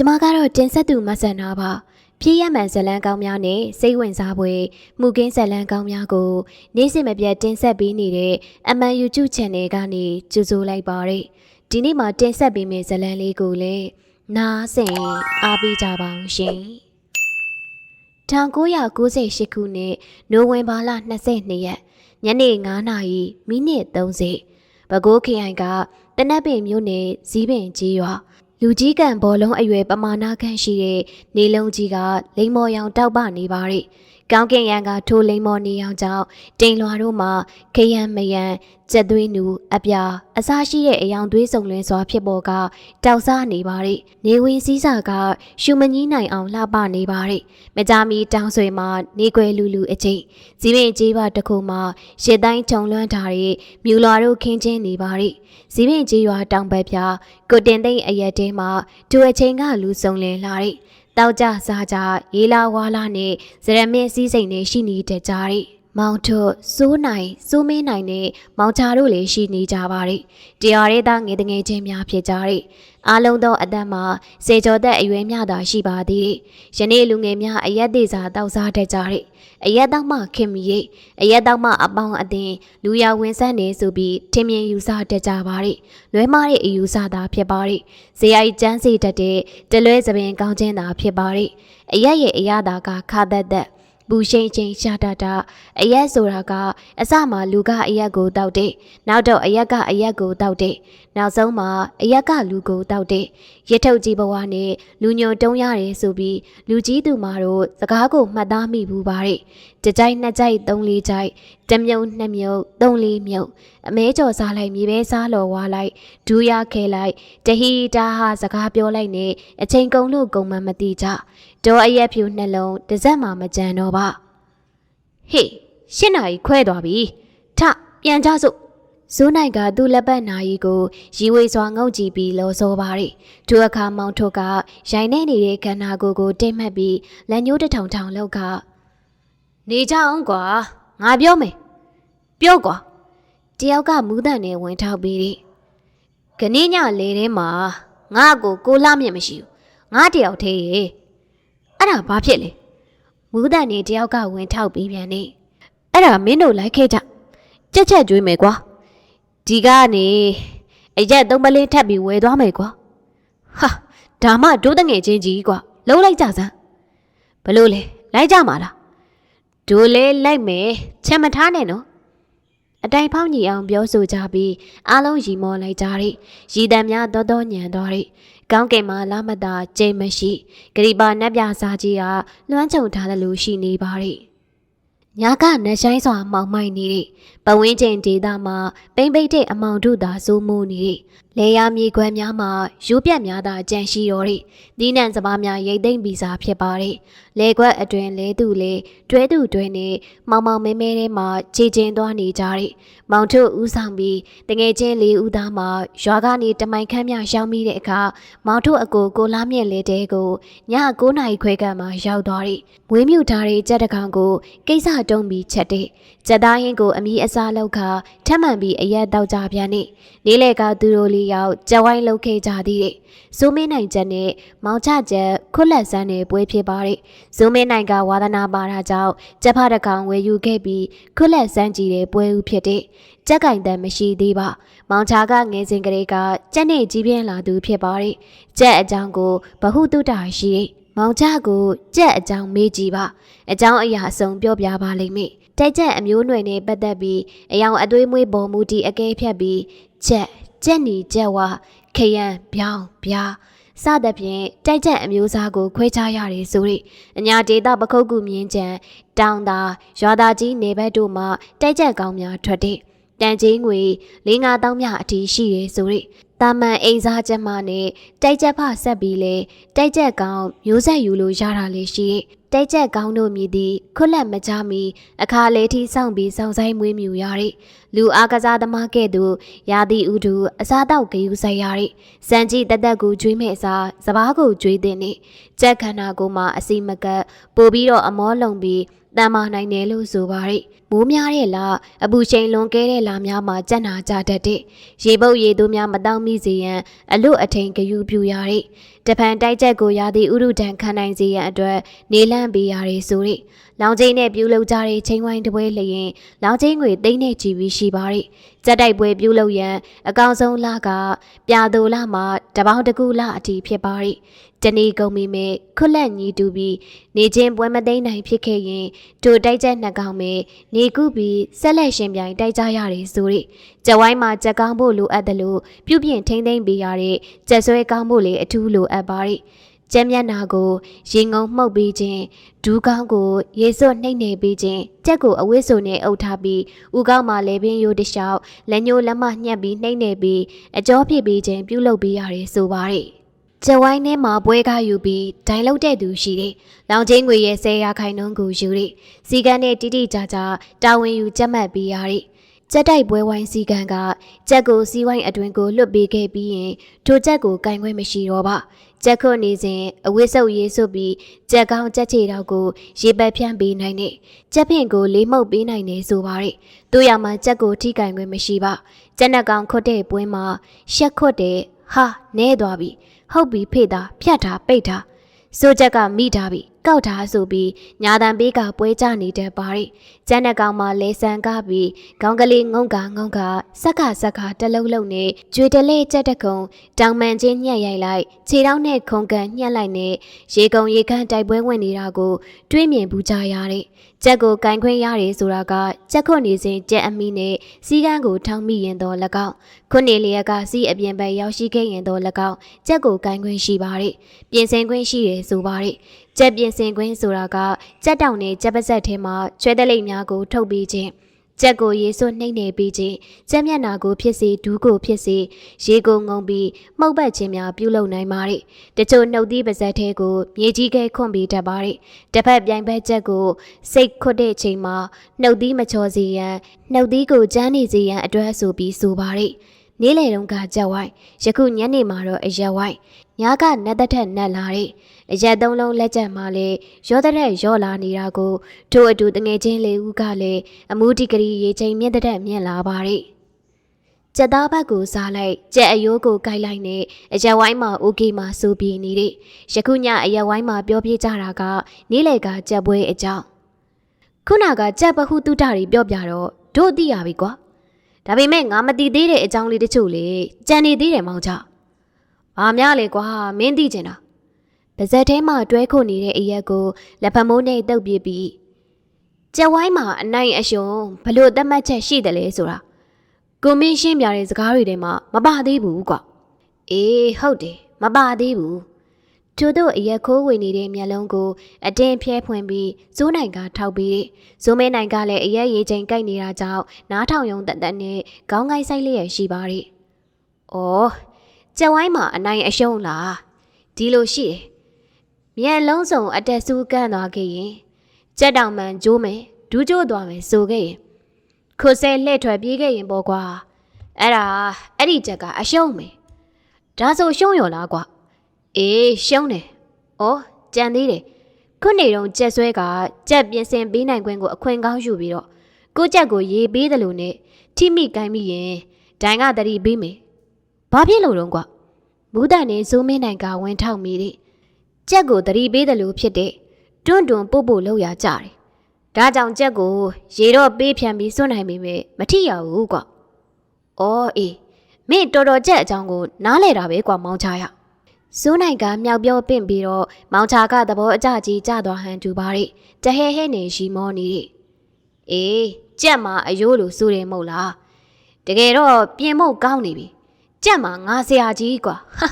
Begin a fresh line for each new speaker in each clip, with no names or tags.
ကျမကတော့တင်ဆက်သူမဆန်နာပါဖြစ်ရမှန်ဇလန်းကောင်းများနဲ့စိတ်ဝင်စားဖွယ်မှုကင်းဇလန်းကောင်းများကိုနေ့စဉ်မပြတ်တင်ဆက်ပေးနေတဲ့အမှန် YouTube Channel ကနေကြိုဆိုလိုက်ပါရစေဒီနေ့မှာတင်ဆက်ပေးမယ့်ဇလန်းလေးကိုလည်းနားဆင်အားပေးကြပါအောင်ရှင်1998ခုနှစ်နိုဝင်ဘာလ22ရက်ညနေ9:30မိနစ်30ပဲခူးခရိုင်ကတနက်ပင်မြို့နယ်ဇီးပင်ကြီးရွာလူကြီးကံဘောလုံးအရွယ်ပမာဏခန့်ရှိတဲ့နေလုံးကြီးကလိမ္မော်ရောင်တောက်ပနေပါတဲ့ကောင်းကင်ရံကထိုးလိမ္မော်နေရောင်ကြောင့်တိမ်လွာတို့မှာခရမ်းမယံကြက်သွေးနူအပြာအစားရှိတဲ့အယောင်သွေးစုံလင်းစွာဖြစ်ပေါ်ကတောက်စားနေပါတဲ့နေဝင်စည်းစာကရှူမကြီးနိုင်အောင်လှပနေပါတဲ့မကြမီတောင်ဆွေမှာနေကွယ်လူလူအချိန်ဇီးပင်ကြီးပါတစ်ခုမှာရစ်တိုင်းခြုံလွှမ်းထားတဲ့မြူလွာတို့ခင်းချင်းနေပါတဲ့ဇီးပင်ကြီးရွာတောင်ဘက်ပြကိုတင်သိမ့်အရက်တဲမှာဒူအချိန်ကလူစုံလင်လာတဲ့တောက်ကြစားကြရေးလာဝါလာနဲ့ဇရမင်းစည်းစိမ်နဲ့ရှိနေတဲ့ကြတဲ့မောင်ထွတ်စိုးနိုင်စိုးမင်းနိုင်နဲ့မောင်ချာတို့လည်းရှိနေကြပါတဲ့တရားရဲသားငယ်တငယ်ချင်းများဖြစ်ကြတဲ့အားလုံးသောအသက်မှာစေကျော်သက်အရွယ်များသာရှိပါသေးတယ်ယနေ့လူငယ်များအရက်သေးစာတောက်စားတတ်ကြတဲ့အရက်တောက်မှခင်မီရဲ့အရက်တောက်မှအပေါင်းအသင်းလူရဝင်ဆန်းနေဆိုပြီးထင်မြင်ယူဆတတ်ကြပါတဲ့လွဲမားတဲ့အယူဆသာဖြစ်ပါတဲ့ဇေယိုက်ကျန်းစီတတ်တဲ့တလွဲသပင်ကောင်းခြင်းသာဖြစ်ပါတဲ့အရက်ရဲ့အရသာကခါသက်သက်ဘူရှိန်ချင်းရှာတတာအရက်ဆိုတာကအစမှာလူကအရက်ကိုတောက်တဲ့နောက်တော့အရက်ကအရက်ကိုတောက်တဲ့နောက်ဆုံးမှာအရက်ကလူကိုတောက်တဲ့ရထုတ်ကြီးဘဝနဲ့လူညွန်တုံးရတယ်ဆိုပြီးလူကြီးသူမတို့စကားကိုမှတ်သားမိဘူးပါတဲ့တကြိုက်နှစ်ကြိုက်သုံးလေးကြိုက်တမြုံနှစ်မြုံသုံးလေးမြုံအမဲကြော်စားလိုက်မြေပဲစားလော်ဝါလိုက်ဒူးရခဲလိုက်တဟီတာဟာစကားပြောလိုက်နဲ့အချိန်ကုန်လို့ကုန်မှမသိကြဒေါ်အရက်ဖြူနှလုံးတစ်စက်မှမကြံတော့ပါဟေး၈နာရီခွဲသွားပြီထပြန်ကြစို့ဇိုးနိုင်ကသူ့လက်ပတ်နာရီကိုရီဝေစွာငုံကြည့်ပြီးလော်စောပါတယ်သူအခါမောင်ထုတ်ကရိုင်နေနေတဲ့ခန္ဓာကိုယ်ကိုတိတ်မှတ်ပြီးလက်ညှိုးတစ်ထောင်ထောင်လောက်ကနေကြအောင်ကွာငါပြောမယ်ပြောကွာတယောက်ကမူးတန်နဲ့ဝင်ထောက်ပြီးတဲ့ခဏညလေထဲမှာငါ့ကိုလှမြင့်မရှိဘူးငါတယောက်သေးရဲ့အဲ့ဒါဘာဖြစ်လဲမူးတန်နဲ့တယောက်ကဝင်ထောက်ပြီးပြန်နေအဲ့ဒါမင်းတို့လိုက်ခဲ့ကြချက်ကျွေးမယ်ကွာဒီကနေအရက်သုံးပလင်းထပ်ပြီးဝယ်သွားမယ်ကွာဟာဒါမှဒိုးတငယ်ချင်းကြီးကွာလုံးလိုက်ကြစမ်းဘလို့လဲလိုက်ကြမှာလားဒိုးလဲလိုက်မယ်ချက်မထားနဲ့နော်အတိုင်ဖောက်ညီအောင်ပြောဆိုကြပြီးအားလုံးရီမောလိုက်ကြတဲ့ရီတံများတော်ညံသွားတဲ့ကောင်းကင်မှာလာမတာကျိတ်မရှိဂရိပါနတ်ပြစားကြီးကလွှမ်းခြုံထားတယ်လို့ရှိနေပါတဲ့ညာကနတ်ဆိုင်စွာမှောင်မိုက်နေတဲ့ပဝင်းချိန်ဒေသမှာပိမ့်ပိတ်တဲ့အမောင်တို့သာစိုးမိုးနေတဲ့လေယာမြေခွဲများမှာရိုးပြက်များသာကြန့်ရှိတော်တဲ့ဒီနံစပါးများရိတ်သိမ့်ပြီးစားဖြစ်ပါတယ်လေခွက်အတွင်လဲသူလေတွဲသူတွဲနဲ့မောင်မဲမဲထဲမှာခြေချင်းသွားနေကြတဲ့မောင်တို့ဦးဆောင်ပြီးတငယ်ချင်းလေးဦးသားမှာရွာကနေတမိုင်ခန့်မြရှောင်းမိတဲ့အခါမောင်တို့အကိုလားမြင့်လေတဲကိုည9နာရီခွဲကမှရောက်သွားတဲ့မွေးမြူထားတဲ့ကြက်တကောင်ကိုကိစ္စတုံးပြီးချက်တဲ့ကြက်သားရင်ကိုအမီအစားလောက်ခါထပ်မှန်ပြီးအရက်တောက်ကြပြန်နေလေးလေကသူတို့လေးယောက်ကြက်ဝိုင်းလှုပ်ခဲ့ကြသေးတဲ့ဇိုးမင်းနိုင်ချက်နဲ့မောင်ချချက်ခွတ်လက်ဆန်းနဲ့ပွဲဖြစ်ပါတဲ့ဇိုးမင်းနိုင်ကဝါသနာပါတာကြောင့်ကြက်ဖတကောင်ဝယ်ယူခဲ့ပြီးခွတ်လက်ဆန်းကြည့်တဲ့ပွဲဦးဖြစ်တဲ့ကြက်ကင်တန်မရှိသေးပါမောင်ချကငယ်စဉ်ကလေးကကြက်နဲ့ကြီးပြင်းလာသူဖြစ်ပါတဲ့ကြက်အကြောင်းကိုဘဟုတုတရှိတဲ့မောင်ချကိုကြက်အကြောင်းမေးကြည့်ပါအကြောင်းအရာအစုံပြောပြပါလိမ့်မယ်တိုက်ချက်အမျိုးနွယ်နဲ့ပတ်သက်ပြီးအယောင်အသွေးမွေးပေါ်မူတီအကဲဖြတ်ပြီးကြက်နီကြက်ဝါခရမ်းပြောင်းပြားစသဖြင့်တိုက်ချက်အမျိုးသားကိုခွဲခြားရတယ်ဆိုတဲ့အညာဒေတာပခုတ်ကူမြင်းချံတောင်သာရွာသားကြီးနေဘက်တို့မှတိုက်ချက်ကောင်းများထွက်တဲ့တန်ချင်းငွေ4-5တောင်းများအထိရှိတယ်ဆိုတဲ့တာမန်အိမ်စားချက်မှနဲ့တိုက်ချက်ဖဆက်ပြီးလေတိုက်ချက်ကောင်းမျိုးဆက်ယူလို့ရတာလေးရှိတဲ့တိုက်ချက်ကောင်းတို့မြည်သည်ခွလက်မကြမီအခါလေးထိစောင့်ပြီးစောင့်ဆိုင်မွေးမြူရတဲ့လူအားကစားသမားကဲ့သို့ရာသီဥတုအစားတောက်ဂယူဆိုင်ရတဲ့စံကြီးတက်တက်ကိုကျွေးမဲ့အစားစပားကိုကျွေးတဲ့နဲ့ကြက်ခန္ဓာကိုယ်မှာအစီမကပ်ပို့ပြီးတော့အမောလုံပြီးတန်မာနိုင်တယ်လို့ဆိုပါရယ်မ မိုးများတဲ့လားအပူချိန်လွန်ကဲတဲ့လားများမှာကြက်နာကြတတ်တဲ့ရေပုတ်ရေသူများမတောင်းမိစေရန်အလို့အထိန်ဂယူပြူရတဲ့တပံတိုက်ချက်ကိုရသည့်ဥရုဒံခံနိုင်စေရန်အတွက်နေလန့်ပေးရတဲ့ဆိုတဲ့လောင်ချင်းနဲ့ပြုလုပ်ကြတဲ့ချိန်ဝိုင်းတပွဲလျင်လောင်ချင်းငွေသိန်းနဲ့ချီပြီးရှိပါတဲ့ကြက်တိုက်ပွဲပြုလုပ်ရန်အကောင်ဆုံးလကပြာသူလမှာတပေါင်းတကူလအထိဖြစ်ပါတဲ့တဏီကုန်မိမဲ့ခွလက်ညီတူပြီးနေချင်းပွဲမသိမ်းနိုင်ဖြစ်ခဲ့ရင်တို့တိုက်ချက်နှစ်ကောင်မဲ့နေကုပြီးဆက်လက်ရှင်ပြိုင်တိုက်ကြရတယ်ဆိုတဲ့ကြက်ဝိုင်းမှာကြက်ကောင်းဖို့လိုအပ်တယ်လို့ပြုပြင်ထိမ့်သိမ့်ပေးရတဲ့ကြက်ဆွဲကောင်းဖို့လေအထူးလိုအပ်ပါတဲ့ကျက်မျက်နာကိုရေငုံမှုတ်ပေးခြင်းဒူးကောင်းကိုရေစွတ်နှိမ့်နေပေးခြင်းကြက်ကိုအဝိဆိုနဲ့အုပ်ထားပြီးဥကောင်းမှာလေပင်ရိုးတလျှောက်လက်ညိုးလက်မညှက်ပြီးနှိမ့်နေပြီးအကြောဖြစ်ပေးခြင်းပြုလုပ်ပေးရတယ်ဆိုပါတဲ့ကျဝိုင်းထဲမှာပွဲကားယူပြီးဒိုင်လောက်တဲ့သူရှိတယ်။လောင်ချင်းငွေရဲ့10ရာခိုင်နှုန်းကိုယူတယ်။စီကန်းနဲ့တိတိကျကျတာဝန်ယူကြက်မှတ်ပေးရတယ်။ကြက်တိုက်ပွဲဝိုင်းစီကန်းကကြက်ကိုစီးဝိုင်းအတွင်ကိုလွတ်ပေးခဲ့ပြီးရင်ထိုကြက်ကိုကင်ခွင့်မရှိတော့ပါ။ကြက်ခွနေစဉ်အဝိဆုပ်ရေးစွပ်ပြီးကြက်ကောင်းကြက်ချေတော့ကိုရေပက်ဖြန့်ပေးနိုင်တယ်။ကြက်ဖင်ကိုလေးမှုတ်ပေးနိုင်တယ်ဆိုပါတဲ့။တို့ရမှာကြက်ကိုထိကင်ခွင့်မရှိပါ။ကြက်နှကောင်ခွတ်တဲ့ပွဲမှာရှက်ခွတ်တဲ့ဟာနဲသွားပြီ။ဟုတ်ပြီဖေ့တာဖြတ်တာပိတ်တာစိုးချက်ကမိထားပြီကောက်ထားဆိုပြီးညာတန်ပေးကပွဲကြနေတဲ့ပါရီကျန်းတဲ့ကောင်မှလဲဆန်ကားပြီးခေါင်းကလေးငုံကစက်ကတလုံးလုံးနဲ့ကြွေတလဲကြက်တကုံတောင်မှန်ချင်းညက်ရိုက်လိုက်ခြေထောက်နဲ့ခုံကန်ညှက်လိုက်နဲ့ရေကုံရေခန့်တိုက်ပွဲဝင်နေတာကိုတွေးမြင်ဘူးကြရတဲ့ကြက်ကိုကင်ခွင့်ရတယ်ဆိုတာကကြက်ခွနေစဉ်ကြက်အမီနဲ့စီးကန်းကိုထောင်းမိရင်တော့၎င်းခုနေလျက်ကစီးအပြင်ဘက်ရောက်ရှိခဲ့ရင်တော့၎င်းကြက်ကိုကင်ခွင့်ရှိပါတယ်ပြင်ဆင်ခွင့်ရှိတယ်ဆိုပါတယ်ကြက်ပြင်ဆင်ခွင့်ဆိုတာကကြက်တောင်နဲ့ကြက်ပါးစက်ထဲမှာချွဲတလိပ်များကိုထုတ်ပေးခြင်းကြက်ကိုရေစွတ်နှိမ့်နေပြီးခြင်းကြက်မျက်နာကိုဖြစ်စေဒူးကိုဖြစ်စေရေကိုငုံပြီးမှုတ်ပတ်ခြင်းများပြုလုပ်နိုင်ပါတယ်တချို့နှုတ်သီးပါးစက်ထဲကိုမြေကြီးခဲခွန့်ပြီးတတ်ပါတယ်တစ်ဖက်ပြိုင်ဘက်ကြက်ကိုစိတ်ခွတ်တဲ့ချိန်မှာနှုတ်သီးမချော်စေရန်နှုတ်သီးကိုကျန်းနေစေရန်အတွက်ဆိုပြီးဆိုပါတယ်နေ့လေတုန်းကကြက်ဝိုင်းယခုညနေမှာတော့အရက်ဝိုင်းညာကနတ်သက်ထက်နတ်လာတဲ့အရက်သုံးလုံးလက်ချက်မှလည်းရောတဲ့ရောလာနေတာကိုတို့အတူတငယ်ချင်းလေးဦးကလည်းအမှုဒီဂရီရေချိန်မြင့်တဲ့မြင့်လာပါတယ်ကြက်သားဘက်ကိုစားလိုက်ကြက်အယိုးကိုကိုက်လိုက်နဲ့အရက်ဝိုင်းမှာအိုကေမှာစူပြီးနေတဲ့ယခုညအရက်ဝိုင်းမှာပြောပြကြတာကနေ့လေကကြက်ပွဲအကြောင်းခုနကကြက်ပဟုတုတတွေပြောပြတော့တို့သိရပြီကွာဒါပေမဲ့ငါမသိသေးတဲ့အကြောင်းလေးတချို့လေကြံနေသေးတယ်မောင်ချ။ဘာများလဲကွာမင်းသိချင်တာ။ပါဇက်ထဲမှာတွဲခုန်နေတဲ့အရက်ကိုလက်ဖမိုးနဲ့တုပ်ပြပြီးကြက်ဝိုင်းမှာအနိုင်အရှုံးဘလို့သတ်မှတ်ချက်ရှိတယ်လဲဆိုတာကိုမင်းရှင်းပြတဲ့စကားတွေထဲမှာမပါသေးဘူးကွာ။အေးဟုတ်တယ်မပါသေးဘူး။သူတို့အရက်ခိုးဝင်နေတဲ့မျက်လုံးကိုအတင်းဖျဲဖွင့်ပြီးဇိုးနိုင်ကထောက်ပြီးဇိုးမဲနိုင်ကလည်းအရက်ရေချိန်ကိုက်နေတာကြောင့်နားထောင်ယုံတက်တက်နဲ့ခေါင်းကိုက်ဆိုင်လျက်ရှိပါရဲ့။အော်ကြက်ဝိုင်းမှာအနိုင်အရှုံးလားဒီလိုရှိတယ်။မျက်လုံးစုံအတက်ဆူးကန့်သွားခဲ့ရင်ကြက်တောင်မှန်ကျိုးမယ်ဒူးကျိုးသွားမယ်ဆိုခဲ့ရင်ခုဆဲလှဲ့ထွက်ပြေးခဲ့ရင်ပေါ့ကွာအဲ့ဒီကြက်ကအရှုံးမယ်ဒါဆိုရှုံးရောလားကွာအေးရှုံးတယ်။အော်ကြံသေးတယ်။ခုနေတော့ကြက်ဆွဲကကြက်ပြင်ဆင်ပေးနိုင်ခွင့်ကိုအခွင့်ကောင်းယူပြီးတော့ကိုကြက်ကိုရေပေးတယ်လို့နဲ့ထိမိကိုင်းမိရင်ဒိုင်ကတတိပေးမယ်။ဘာဖြစ်လို့တော့ကွာမူးတန်နဲ့ဇိုးမင်းနိုင်ကဝင်ထောက်မိတယ်။ကြက်ကိုတတိပေးတယ်လို့ဖြစ်တဲ့တွန့်ပို့လောက်ရကြတယ်။ဒါကြောင့်ကြက်ကိုရေတော့ပေးဖြန်ပြီးစွန့်နိုင်ပေမဲ့မထိရဘူးကွာ။အော်အေးမင်းတော်တော်ကြက်အကြောင်းကိုနားလဲတာပဲကွာမောင်ချရ။ဇိုးနိုင်ကမြောက်ပြောပင့်ပြီးတော့မောင်ချကသဘောအကြကြီးကြသွားဟန်တူပါရဲ့တဟဲဟဲနေရှိမောနေတဲ့အေးကြက်မှာအယိုးလိုစူတယ်မဟုတ်လားတကယ်တော့ပြင်ဖို့ကောင်းနေပြီကြက်မှာငါဆရာကြီးကွာဟာ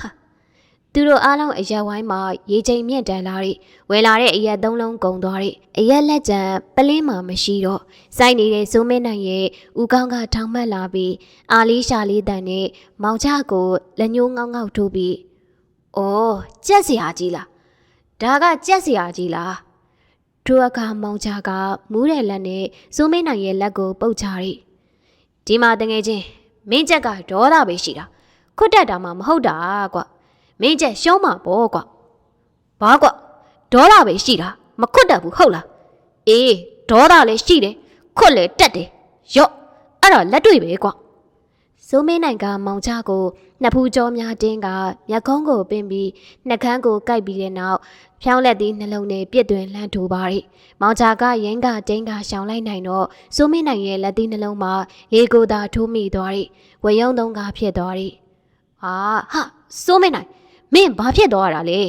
သူတို့အားလုံးအရက်ဝိုင်းမှာရေချိန်မြင့်တန်လာတဲ့ဝယ်လာတဲ့အရက်သုံးလုံးကုန်သွားတဲ့အရက်လက်ကျန်ပလင်းမှာမရှိတော့စိုက်နေတဲ့ဇိုးမင်းနိုင်ရဲ့ဦးကောင်းကထောင်မှတ်လာပြီးအာလေးရှာလေးတန်နဲ့မောင်ချကိုလက်ညှိုးငေါက်ထိုးပြီးအော်ကြက်စရာကြီးလားဒါကကြက်စရာကြီးလားထိုအခါမောင်ချကမူးတဲ့လက်နဲ့ဇိုးမင်းနိုင်ရဲ့လက်ကိုပုတ်ချရီဒီမှာတငယ်ချင်းမင်းချက်ကဒေါသပဲရှိတာခွတ်တက်တာမှမဟုတ်တာကွာမင်းချက်ရှုံးမှာပေါ့ကွာဘာကွာဒေါသပဲရှိတာမခွတ်တက်ဘူးဟုတ်လားအေးဒေါသလည်းရှိတယ် ခွတ်လေတက်တယ်ရော့အဲ့တော့လက်တွေ့ပဲကွာစိုးမင်းနိုင်ကမောင်ချကိုနှစ်ဖူးကြောများတင်းကမျက်ခုံးကိုပင်ပြီးနှက်ခမ်းကိုကိုက်ပြီးတဲ့နောက်ဖြောင်းလက်သည့်နှလုံးနဲ့ပြစ်တွင်လှမ်းထိုးပါရီမောင်ချကရင်းကတင်းကရှောင်လိုက်နိုင်တော့စိုးမင်းနိုင်ရဲ့လက်သည့်နှလုံးမှာလေကိုသာထိုးမိသွားရီဝယုံသုံးကဖြစ်သွားရီဟာစိုးမင်းနိုင်မင်းဘာဖြစ်သွားတာလဲ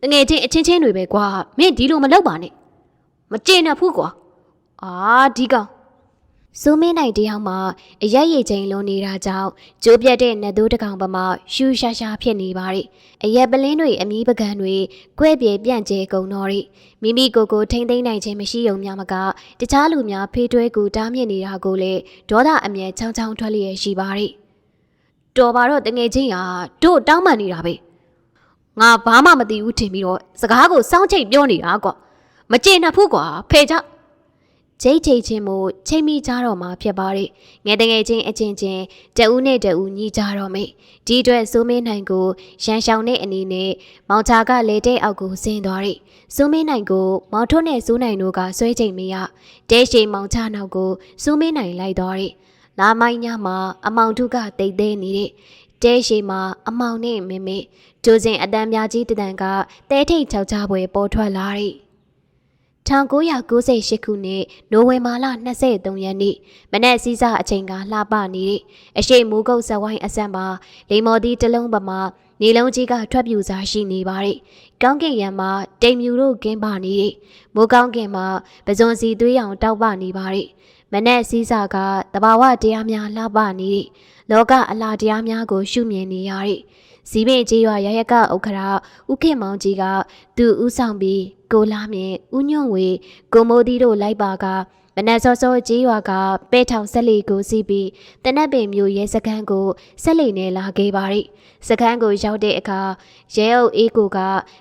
တငယ်ချင်းအချင်းချင်းတွေပဲကွာမင်းဒီလိုမလုပ်ပါနဲ့မကျေနပ်ဘူးကွာဒီကောင်စိုးမင်းနိုင်တယောက်မှအရက်ရည်ချင်းလုံးနေတာကြောင့်ကျိုးပြတ်တဲ့နတ်သိုးတစ်ကောင်ပမာရှူရှာရှာဖြစ်နေပါရီအရက်ပလင်းတွေအမီးပကံတွေကွဲ့ပြေပြန့်ကျဲကုန်တော့ရီမိမိကိုယ်ကိုထိမ့်သိမ့်နိုင်ခြင်းမရှိုံများမကတခြားလူများဖေးတွဲကူတားမြစ်နေတာကိုလေဒေါသအမျက်ချောင်းချောင်းထွက်လျက်ရှိပါရီတော်ပါတော့တငယ်ချင်းဟာတို့တောင်းပန်နေတာပဲငါဘာမှမသိဘူးထင်ပြီးတော့စကားကိုစောင်းချိတ်ပြောနေတာကွာမကျေနပ်ဘူးကွာဖေကြချိတ်ချင်းမို့ချိန်မိကြတော့မှာဖြစ်ပါရဲ့ငယ်တငယ်ချင်းအချင်းချင်းတဦးနဲ့တဦးညီကြတော့မေဒီအတွက်စိုးမင်းနိုင်ကိုရန်ရှောင်တဲ့အနေနဲ့မောင်ချာကလေတဲ့အောက်ကိုဆင်းသွားရဲ့စိုးမင်းနိုင်ကိုမောင်ထွန်းနဲ့စိုးနိုင်တို့ကဆွဲချိန်မရတဲရှိမောင်ချနောက်ကိုစိုးမင်းနိုင်လိုက်သွားရဲ့လာမိုင်းညမှာအမောင်ထုကတိတ်သေးနေတဲ့တဲရှိမှာအမောင်နဲ့မေမေကျိုးစင်အတန်းများကြီးတန်ကတဲထိတ်ချောက်ချပွဲပေါ်ထွက်လာရဲ့1998ခုနှစ်နိုဝင်ဘာလ23ရက်နေ့မနက်စီးစာအချိန်ကလှပနေတဲ့အရှိမိုးကုတ်ဇဝိုင်းအဆန်မှာလိမ္မော်သီးတလုံးပမာနေလုံးကြီးကထွက်ပြူစားရှိနေပါတဲ့ကောင်းကင်ရံမှာတိမ်မြူတို့ကင်းပါနေတဲ့မိုးကောင်းကင်မှာပဇွန်စီသွေးရောင်တောက်ပနေပါတဲ့မနက်စီးစာကတဘာဝတရားများလှပနေတဲ့လောကအလားတရားများကိုရှုမြင်နေရတဲ့စီပင်ကြီးရွာရရကဥက္ခရာဥခေမောင်ကြီးကသူဥဆောင်ပြီးကိုလာမြင့်ဥညွန့်ဝေကိုမိုးတီတို့လိုက်ပါကမနက်စောစောကြီးရွာကပဲထောင်ဆက်လီကိုစီးပြီးတနက်ပင်မျိုးရဲစခန်းကိုဆက်လီနဲ့လာခဲ့ပါရီစခန်းကိုရောက်တဲ့အခါရဲအုပ်အေးကိုက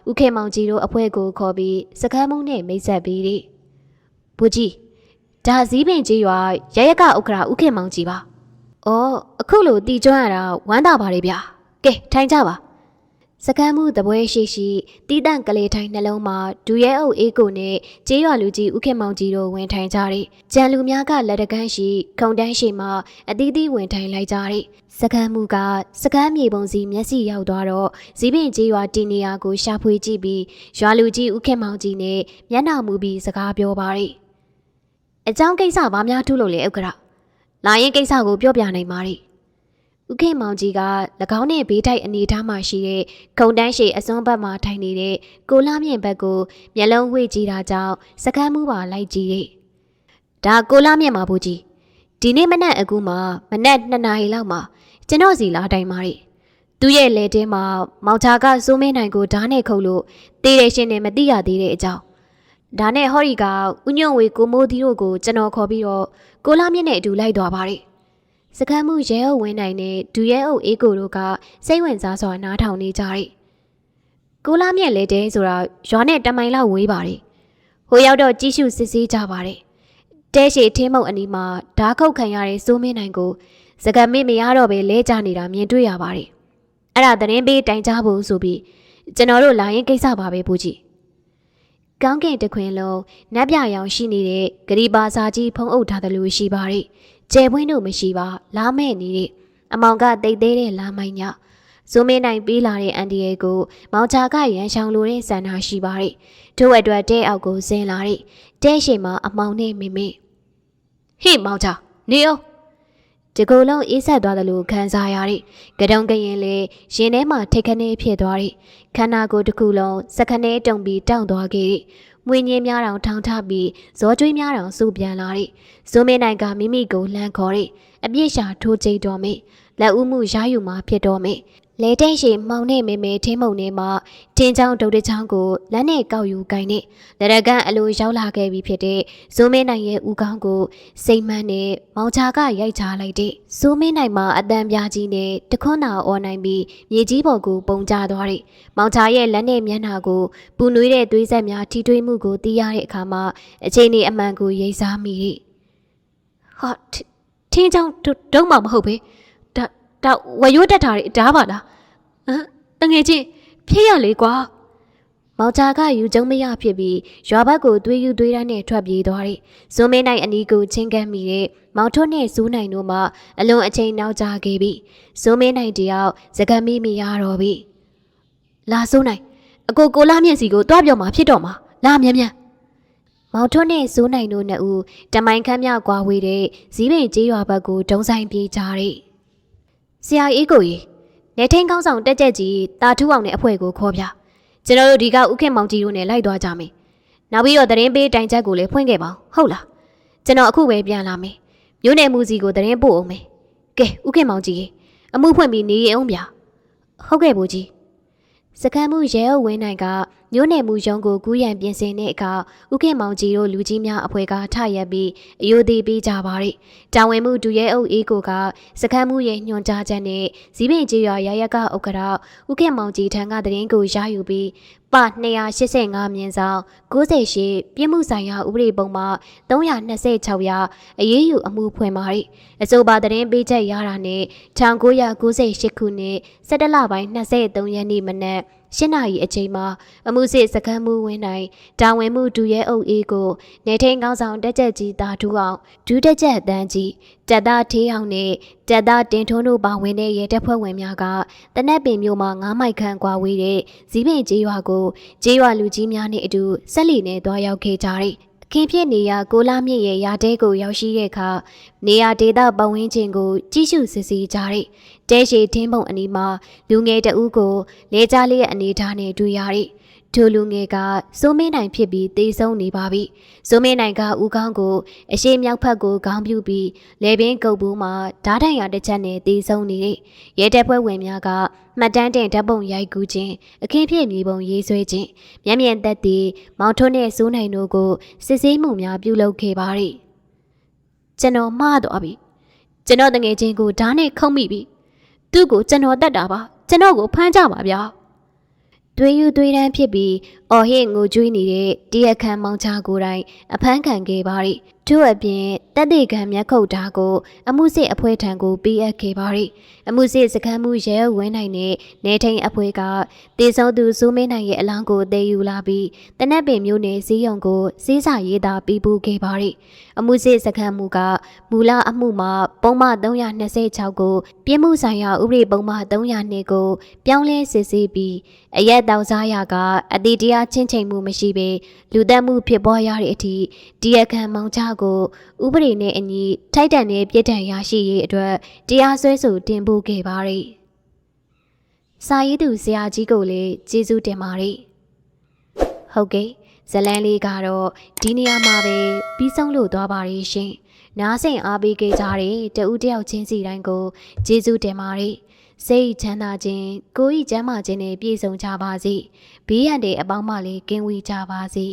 ဥခေမောင်ကြီးတို့အဖွဲ့ကိုခေါ်ပြီးစခန်းမုန်းနဲ့မိတ်ဆက်ပြီးရီဘူကြီးဒါစည်းပင်ကြီးရွာရရကဥက္ခရာဥခေမောင်ကြီးပါအော်အခုလိုတီကျွမ်းရတာဝမ်းသာပါလေဗျာကဲထိုင်ကြပါစကမ်းမှုတပွဲရှိတီးတန့်ကလေးထိုင်နှလုံးမှာဒူရဲအုပ်အေးကိုနဲ့ကျေးရွာလူကြီးဥခေမောင်ကြီးတို့ဝင်ထိုင်ကြတယ်။ကြံလူများကလက်တကန်းရှိခုံတန်းရှိမှအသီးသီးဝင်ထိုင်လိုက်ကြတယ်။စကမ်းမှုကစကမ်းမြေပုံစီမျက်စိရောက်သွားတော့ဇီးပင်ကျေးရွာတီနေယာကိုရှာဖွေကြည့်ပြီးရွာလူကြီးဥခေမောင်ကြီးနဲ့မျက်နှာမူပြီးစကားပြောပါတယ်။အကြောင်းကိစ္စဘာများထူးလို့လဲဥက္ကရာ။လာရင်ကိစ္စကိုပြောပြနိုင်ပါလိမ့်။ဥခေမောင်ကြီးက၎င်းနဲ့ဘေးတိုက်အနေထားမှရှိတဲ့ခုံတန်းရှိအစွန်းဘက်မှာထိုင်နေတဲ့ကိုလာမြင့်ဘက်ကိုမျက်လုံးဝှေ့ကြည့်တာကြောင့်စကမ်းမှုပါလိုက်ကြည့်တဲ့ဒါကိုလာမြင့်မှာဘူးကြီးဒီနေ့မနက်အခုမှမနက်2 နာရီလောက်မှာကျွန်တော်စီလာတိုင်းပါတဲ့သူ့ရဲ့လက်ထဲမှာမောင်ချာကစိုးမင်းနိုင်ကိုဓာတ်နဲ့ခုတ်လို့တေးရရှင်နဲ့မသိရသေးတဲ့အကြောင်းဒါနဲ့ဟော်ရီကဥညွန့်ဝေကိုမိုးတီတို့ကိုကျွန်တော်ခေါ်ပြီးတော့ကိုလာမြင့်နဲ့အတူလိုက်သွားပါတဲ့စကမ်းမှုရဲအုပ်ဝင်းနိုင်နဲ့ဒူရဲအုပ်အေးကိုတို့ကစိတ်ဝင်စားစွာနားထောင်နေကြတယ်။ကိုလာမြက်လဲတဲ့ဆိုတာရွာနဲ့တမိုင်လောက်ဝေးပါတယ်။ဟိုရောက်တော့ကြီးစုစစ်ဆေးကြပါတယ်။တဲရှိထင်းမုတ်အနီးမှာဓာခုတ်ခံရတဲ့စိုးမင်းနိုင်ကိုစကမ်းမင်းမရတော့ပဲလဲကြနေတာမြင်တွေ့ရပါတယ်။အဲ့ဒါသတင်းပေးတိုင်ကြဖို့ဆိုပြီးကျွန်တော်တို့လာရင်ကိစ္စပါပဲဘူးကြီး။ကောင်းကင်တခွင်လုံးနတ်ပြရောင်ရှိနေတဲ့ဂရီပါစာကြီးဖုံးအုပ်ထားတယ်လို့ရှိပါတယ်။ကျဲပွင့်တို့မရှိပါလာမဲ့နေတဲ့အမောင်ကတိတ်သေးတဲ့လာမိုင်းညဇိုမင်းနိုင်ပေးလာတဲ့အန်ဒီယေကိုမောင်ချာကရန်ရှောင်လိုတဲ့ဆန္ဒရှိပါတဲ့ထို့အတွက်တဲအောက်ကိုဆင်းလာတဲ့တဲရှိမှာအမောင်နဲ့မိမိဟေ့မောင်ချာနေအောင်ဒီကုလုံးအေးဆက်သွားတယ်လို့ခံစားရတဲ့ကတုံကရင်လေရင်ထဲမှာထိတ်ခနဲဖြစ်သွားတဲ့ခန္ဓာကိုယ်တစ်ခုလုံးစခနဲတုံပြီးတောင့်သွားခဲ့တဲ့မွေးညင်းများတောင်ထောင်ထပြီးဇောကျွေးများတောင်စုပြန်လာတဲ့ဇိုမင်းနိုင်ကမိမိကိုလှမ်းခေါ်တဲ့အပြစ်ရှာထိုးကျိတ်တော်မေလက်ဦးမှုရယူမှဖြစ်တော်မေလဲတိတ်ရှိမောင်နဲ့မေမေထင်းမုံနေမှတင်းချောင်းဒုတ်တချောင်းကိုလက်နဲ့ကောက်ယူကိုင်းနဲ့လက်ရကန်အလိုရောက်လာခဲ့ပြီးဖြစ်တဲ့ဇိုမင်းနိုင်ရဲ့ဦးခေါင်းကိုစိတ်မှန်းနဲ့မောင်ချာကရိုက်ချလိုက်တဲ့ဇိုမင်းနိုင်မှာအတန်ပြားကြီးနဲ့တခွန်းနာအော်နိုင်ပြီးမြေကြီးပေါ်ကိုပုံကျသွားတဲ့မောင်ချာရဲ့လက်နဲ့မျက်နှာကိုပူနွေးတဲ့သွေးဆက်များထိထွေးမှုကိုသိရတဲ့အခါမှာအချိန်ကြီးအမှန်ကိုရိပ်စားမိတဲ့ဟာထင်းချောင်းဒုံမှမဟုတ်ပဲဒါဝရွတ်တက်တာတွေဓားပါလားတငယ်ချင်းဖြစ်ရလေကွာ မောင်ချာကယူကျုံမရဖြစ်ပြီးရွာဘက်ကိုသွေးယူသွေးတန်းနဲ့ထွက်ပြေးသွားတယ်။ဇွန်မင်းနိုင်အနီးကိုချင်းကပ်မိတဲ့မောင်ထွန်းနဲ့စူးနိုင်တို့မှအလွန်အချိန်နောက်ကျခဲ့ပြီ။ဇွန်မင်းနိုင်တယောက်စကမ်းမိမရတော့ပြီ။လာစူးနိုင်အကိုလာမျက်စီကိုတွားပြောမှာဖြစ်တော့မှာလာမြန်မြန်မောင်ထွန်းနဲ့စူးနိုင်တို့နှစ်ဦးတမိုင်ခမ်းမြောက်ကွာဝေးတဲ့ဇီးပင်ကျေးရွာဘက်ကိုဒုံဆိုင်ပြေးကြတယ်။ဆရာအေးကိုကြီးနေထင်းကောင်းဆောင်တက်ကြက်ကြီးတာထူးအောင်နဲ့အဖွဲကိုခေါ်ပြကျွန်တော်တို့ဒီကဥခင်မောင်ကြီးတို့နဲ့လိုက်သွားကြမယ်။နောက်ပြီးတော့သတင်းပေးတိုင်ချက်ကိုလည်းဖွင့်ခဲ့ပါဟုတ်လား။ကျွန်တော်အခုပဲပြန်လာမယ်။မြို့နယ်မူစီကိုသတင်းပို့အောင်မယ်။ကဲဥခင်မောင်ကြီးအမှုဖွင့်ပြီးနေရအောင်ဗျာ။ဟုတ်ကဲ့ဘူကြီးစကမ်းမှုရဲအုပ်ဝင်းနိုင်ကမြို့နယ်မှုရုံးကိုကူးရန်ပြင်ဆင်တဲ့အခါဥခင်မောင်ကြီးတို့လူကြီးများအဖွဲ့ကထရက်ပြီးအယိုသေးပေးကြပါရယ်တာဝန်မှုဒူရဲအုပ်အေးကိုကစကမ်းမှုရဲ့ညွှန်ကြားချက်နဲ့ဇီးပင်ကြီးရွာရရကဥက္ကရာဥခင်မောင်ကြီးထံကသတင်းကိုရယူပြီးပ285မြင်းဆောင်98ပြစ်မှုဆိုင်ရာဥပဒေပုံမှ326ရာအရေးယူအမှုဖွင့်ပါရယ်အဆိုပါသတင်းပေးချက်ရတာနဲ့1998ခုနှစ်17လပိုင်း23ရက်နေ့မနက်8 နာရီအချိန်မှာအမှုစစ်စခန်းမှုဝင်နိုင်တာဝန်မှုဒူရဲအုပ်အေးကိုနေထိန်ကောင်းဆောင်တက်ချက်ကြီးတာထူအောင်ဒူးတက်ချက်အတန်းကြီးတက်သားထေးအောင်နဲ့တက်သားတင်ထွန်းတို့ပါဝင်တဲ့ရဲတပ်ဖွဲ့ဝင်များကတနက်ပင်မြို့မှာ9မိုင်ခန့်ကွာဝေးတဲ့ဇီးပင်ကျေးရွာကိုကျေးရွာလူကြီးများနဲ့အတူဆက်လီနဲ့တွားရောက်ခဲ့ကြတယ်အခင်းဖြစ်နေရကိုလာမြင့်ရဲ့ရာတဲကိုရောက်ရှိတဲ့အခါနေရာဒေသပတ်ဝန်းကျင်ကိုကြည့်ရှုစစ်ဆေးကြတဲ့တဲရှိထင်းပုံအနီးမှာလူငယ်တဦးကိုလဲကြားလေးရဲ့အနေထားနဲ့တွေ့ရတယ်။ထိုလူငယ်ကစိုးမင်းနိုင်ဖြစ်ပြီးတေဆုံးနေပါပြီ။စိုးမင်းနိုင်ကဦးခေါင်းကိုအရှိမြောက်ဖက်ကိုခေါင်းပြုပြီးလေပင်ကုတ်ဘူးမှာဓာတ်တိုင်ရတစ်ချက်နဲ့တေဆုံးနေတဲ့ရဲတပ်ဖွဲ့ဝင်များကမှတ်တမ်းတင်ဓာတ်ပုံရိုက်ကူးခြင်းအခင်းဖြစ်မြေပုံရေးဆွဲခြင်းမျက်မြင်သက်သေမောင်ထွန်းနဲ့စိုးနိုင်တို့ကိုစစ်ဆေးမှုများပြုလုပ်ခဲ့ပါသည်။ကျွန်တော်မှားသွားပြီ။ကျွန်တော်တငယ်ချင်းကိုဓာတ်နဲ့ခုံမိပြီ။သူ့ကိုကျွန်တော်တတ်တာပါကျွန်တော်ကိုဖမ်းကြပါဗျာသွေးယူသွေးတန်းဖြစ်ပြီးအော်ဟစ်ငိုကြွေးနေတဲ့တရက်ခန့်မောင်ချကိုယ်တိုင်အဖမ်းခံခဲ့ပါသည်ထို့အပြင်တက်တေခံမျက်ခုတ်ဓာကိုအမှုစစ်အဖွဲ့ထံကိုပေးအပ်ခဲ့ပါသည်အမှုစစ်စခန်းမှုရဲဝင်းနိုင်နဲ့နေထိန်အဖွဲ့ကတေဆုံးသူစိုးမင်းနိုင်ရဲ့အလောင်းကိုတည်ယူလာပြီးတနက်ပင်မြို့နယ်စည်းရုံကိုစီးစာရေးသားပေးပို့ခဲ့ပါသည်အမှုစစ်စခန်းမှုကမူလအမှုမှာပုံမှန်326ကိုပြစ်မှုဆိုင်ရာဥပဒေပုံမှန်302ကိုပြောင်းလဲစစ်ဆေးပြီးအရက်တောင်စားရကအတိတရားချင်းချိန်မှုမရှိဘဲလူသက်မှုဖြစ်ပေါ်ရတဲ့အထိတရားခံမောင်ချကိုဥပဒေနဲ့အညီထိုက်တန်တဲ့ပြစ်ဒဏ်ရရှိရေးအတွက်တရားစွဲဆိုတင်ပို့ခဲ့ပါရယ်စာရေးသူဆရာကြီးကိုလည်းကျေးဇူးတင်ပါတယ်ဟုတ်ကဲ့ဇလန်းလေးကတော့ဒီနေရာမှာပဲပြီးဆုံးလို့သွားပါရယ်ရှင်နားဆင်အားပေးခဲ့ကြတဲ့တဦးတယောက်ချင်းစီတိုင်းကိုကျေးဇူးတင်ပါတယ်စိတ်ချမ်းသာခြင်းကိုယ်ဤကျမ်းမာခြင်းနဲ့ပြည့်စုံကြပါစေဘေးရန်တဲ့အပေါင်းမှလည်းကင်းဝေးကြပါစေ